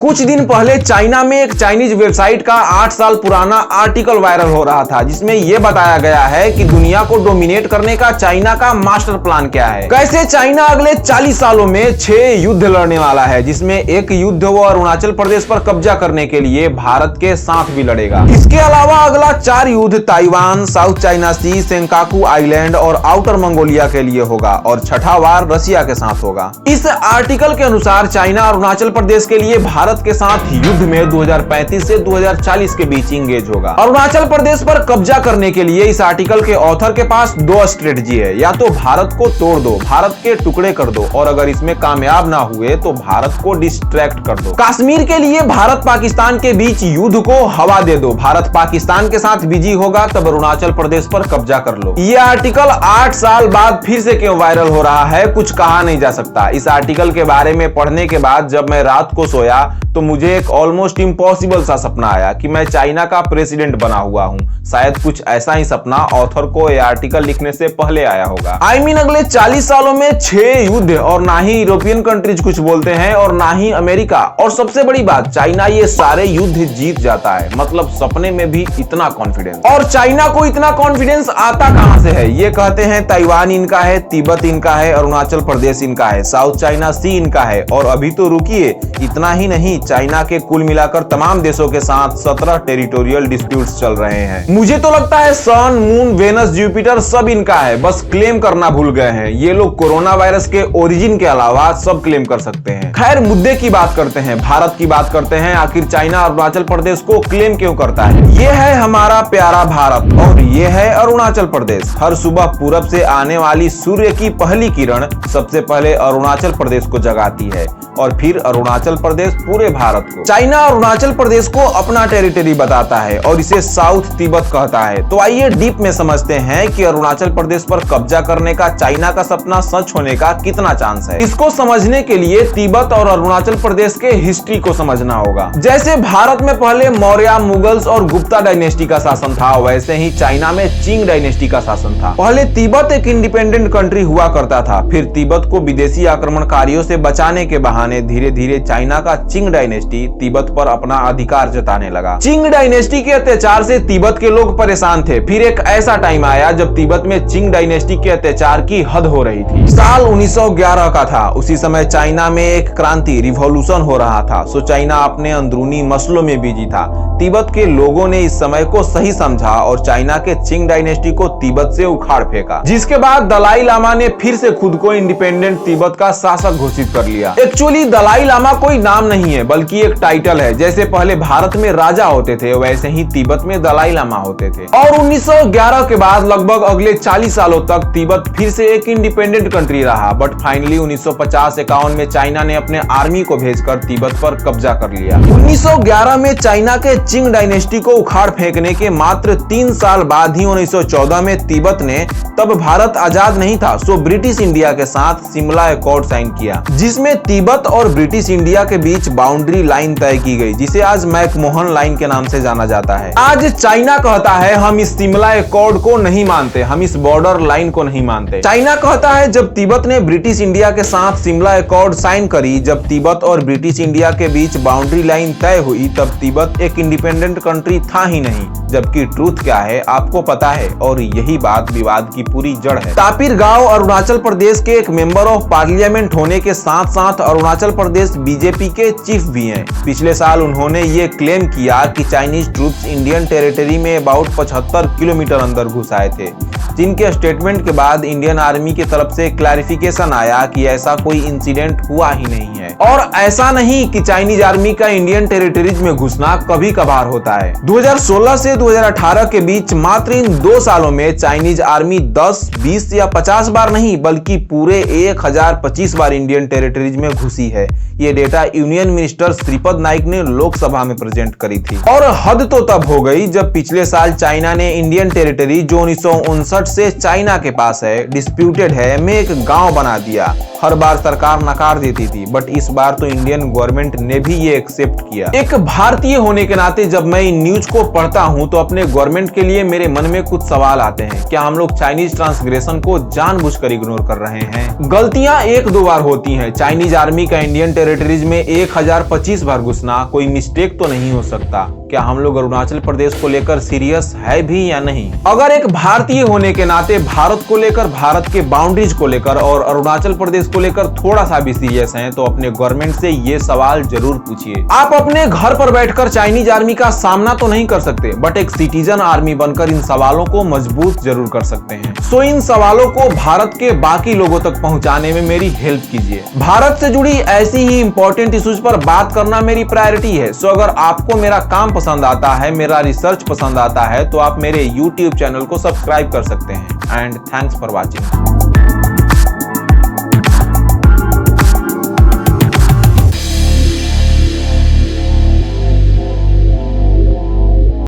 कुछ दिन पहले चाइना में एक चाइनीज वेबसाइट का 8 साल पुराना आर्टिकल वायरल हो रहा था, जिसमें यह बताया गया है कि दुनिया को डोमिनेट करने का चाइना का मास्टर प्लान क्या है। कैसे चाइना अगले 40 सालों में 6 युद्ध लड़ने वाला है, जिसमें एक युद्ध वो अरुणाचल प्रदेश पर कब्जा करने के लिए भारत के साथ भी लड़ेगा। इसके अलावा अगला 4 युद्ध ताइवान, साउथ चाइना सी, सेंकाकू आइलैंड और आउटर मंगोलिया के लिए होगा और छठा वार रशिया के साथ होगा। इस आर्टिकल के अनुसार चाइना अरुणाचल प्रदेश के लिए भारत के साथ युद्ध में 2035 से 2040 के बीच इंगेज होगा। अरुणाचल प्रदेश पर कब्जा करने के लिए इस आर्टिकल के ऑथर के पास 2 स्ट्रेटजी है। या तो भारत को तोड़ दो, भारत के टुकड़े कर दो, और अगर इसमें कामयाब ना हुए तो भारत को डिस्ट्रैक्ट कर दो। कश्मीर के लिए भारत पाकिस्तान के बीच युद्ध को हवा दे दो, भारत पाकिस्तान के साथ बिजी होगा तब अरुणाचल प्रदेश पर कब्जा कर लो। ये आर्टिकल 8 साल बाद फिर से क्यों वायरल हो रहा है, कुछ कहा नहीं जा सकता। इस आर्टिकल के बारे में पढ़ने के बाद जब मैं रात को सोया तो मुझे एक ऑलमोस्ट इम्पॉसिबल सा सपना आया कि मैं चाइना का प्रेसिडेंट बना हुआ हूँ। शायद कुछ ऐसा ही सपना ऑथर को यह आर्टिकल लिखने से पहले आया होगा। अगले 40 सालों में 6 युद्ध, और ना ही यूरोपियन कंट्रीज कुछ बोलते हैं और ना ही अमेरिका, और सबसे बड़ी बात चाइना ये सारे युद्ध जीत जाता है। मतलब सपने में भी इतना कॉन्फिडेंस। और चाइना को इतना कॉन्फिडेंस आता कहां से है? ये कहते हैं ताइवान इनका है, तिब्बत इनका है, अरुणाचल प्रदेश इनका है, साउथ चाइना सी इनका है। और अभी तो रुकिए, इतना ही नहीं, चाइना के कुल मिलाकर तमाम देशों के साथ 17 टेरिटोरियल डिस्प्यूट्स चल रहे हैं। मुझे तो लगता है सन, मून, वेनस, जुपिटर सब इनका है, बस क्लेम करना भूल गए हैं। ये लोग कोरोना वायरस के ओरिजिन के अलावा सब क्लेम कर सकते हैं। खैर, मुद्दे की बात करते हैं, भारत की बात करते हैं। आखिर चाइना अरुणाचल प्रदेश को क्लेम क्यों करता है? ये है हमारा प्यारा भारत और ये है अरुणाचल प्रदेश। हर सुबह पूरब से आने वाली सूर्य की पहली किरण सबसे पहले अरुणाचल प्रदेश को जगाती है और फिर अरुणाचल प्रदेश पूरे भारत को। चाइना अरुणाचल प्रदेश को अपना टेरिटरी बताता है और इसे साउथ तिब्बत कहता है। तो आइए डीप में समझते हैं कि अरुणाचल प्रदेश पर कब्जा करने का चाइना का सपना सच होने का कितना चांस है। इसको समझने के लिए तिब्बत और अरुणाचल प्रदेश के हिस्ट्री को समझना होगा। जैसे भारत में पहले मौर्य, मुगल्स और गुप्ता डायनेस्टी का शासन था, वैसे ही चाइना में चिंग डायनेस्टी का शासन था। पहले तिब्बत एक इंडिपेंडेंट कंट्री हुआ करता था, फिर तिब्बत को विदेशी आक्रमणकारियों से बचाने के बहाने धीरे धीरे चाइना का चिंग डायनेस्टी तिब्बत पर अपना अधिकार जताने लगा। चिंग डायनेस्टी के अत्याचार से तिब्बत के लोग परेशान थे। फिर एक ऐसा टाइम आया जब तिब्बत में चिंग डायनेस्टी के अत्याचार की हद हो रही थी। साल 1911 का था। उसी समय चाइना में एक क्रांति, रिवॉल्यूशन हो रहा था। सो चाइना अपने अंदरूनी मसलों में बिजी था। तिब्बत के लोगों ने इस समय को सही समझा और चाइना के चिंग डायनेस्टी को तिब्बत से उखाड़ फेंका, जिसके बाद दलाई लामा ने फिर से खुद को इंडिपेंडेंट तिब्बत का शासक घोषित कर लिया। एक्चुअली दलाई लामा कोई नाम नहीं है बल्कि एक टाइटल है। जैसे पहले भारत में राजा होते थे वैसे ही तिब्बत में दलाई लामा होते थे। और 1911 के बाद लगभग अगले 40 सालों तक तिब्बत फिर से एक इंडिपेंडेंट कंट्री रहा। बट फाइनली 1950-51 में चाइना ने अपने आर्मी को भेजकर तिब्बत पर कब्जा कर लिया। 1911 में चाइना के चिंग डायनेस्टी को उखाड़ फेंकने के मात्र 3 साल बाद ही 1914 में तिब्बत ने, तब भारत आजाद नहीं था, सो ब्रिटिश इंडिया के साथ शिमला एकॉर्ड साइन किया, जिसमें तिब्बत और ब्रिटिश इंडिया के बीच बाउंड्री लाइन तय की गई, जिसे आज मैकमोहन लाइन के नाम से जाना जाता है। आज चाइना कहता है हम इस शिमला एकॉर्ड को नहीं मानते, हम इस बॉर्डर लाइन को नहीं मानते। चाइना कहता है जब तिब्बत ने ब्रिटिश इंडिया के साथ शिमला एकॉर्ड साइन करी, जब तिब्बत और ब्रिटिश इंडिया के बीच बाउंड्री लाइन तय हुई, तब तिब्बत एक इंडिपेंडेंट कंट्री था ही नहीं। जबकि ट्रूथ क्या है आपको पता है, और यही बात विवाद की पूरी जड़ है। तापिर गाव अरुणाचल प्रदेश के एक मेंबर ऑफ पार्लियामेंट होने के साथ साथ अरुणाचल प्रदेश बीजेपी के चीफ भी हैं। पिछले साल उन्होंने ये क्लेम किया कि चाइनीज ट्रूप्स इंडियन टेरिटरी में अबाउट 75 किलोमीटर अंदर घुस आए थे, जिनके स्टेटमेंट के बाद इंडियन आर्मी की तरफ से क्लैरिफिकेशन आया कि ऐसा कोई इंसिडेंट हुआ ही नहीं है। और ऐसा नहीं कि चाइनीज आर्मी का इंडियन टेरिटरीज में घुसना कभी कभार होता है। 2016 से 2018 के बीच मात्र इन 2 सालों में चाइनीज आर्मी 10, 20 या 50 बार नहीं बल्कि पूरे 1025 बार इंडियन टेरिटरीज में घुसी है। ये data union minister Shripad Naik ने लोकसभा में प्रेजेंट करी थी। और हद तो तब हो गई जब पिछले साल चाइना ने इंडियन टेरिटरी जो 1959 से चाइना के पास है, डिस्प्यूटेड है, मैं एक गांव बना दिया। हर बार सरकार नकार देती थी, बट इस बार तो इंडियन गवर्नमेंट ने भी ये एक्सेप्ट किया। एक भारतीय होने के नाते जब मैं इन न्यूज को पढ़ता हूं तो अपने गवर्नमेंट के लिए मेरे मन में कुछ सवाल आते हैं। क्या हम लोग चाइनीज ट्रांसग्रेशन को जानबूझकर इग्नोर कर रहे हैं? गलतियां एक दो बार होती हैं। चाइनीज आर्मी का इंडियन टेरिटरीज में 1025 बार घुसना कोई मिस्टेक तो नहीं हो सकता। क्या हम लोग अरुणाचल प्रदेश को लेकर सीरियस है भी या नहीं? अगर एक भारतीय होने के नाते भारत को लेकर, भारत के बाउंड्रीज को लेकर और अरुणाचल प्रदेश को लेकर थोड़ा सा भी सीरियस हैं, तो अपने गवर्नमेंट से ये सवाल जरूर पूछिए। आप अपने घर पर बैठकर चाइनीज आर्मी का सामना तो नहीं कर सकते, बट एक सिटीजन आर्मी बनकर इन सवालों को मजबूत जरूर कर सकते हैं। सो इन सवालों को भारत के बाकी लोगों तक पहुंचाने में मेरी हेल्प कीजिए। भारत से जुड़ी ऐसी ही इंपॉर्टेंट इश्यूज पर बात करना मेरी प्रायोरिटी है। सो अगर आपको मेरा काम पसंद आता है, मेरा रिसर्च पसंद आता है, तो आप मेरे YouTube चैनल को सब्सक्राइब कर सकते हैं। And thanks for watching.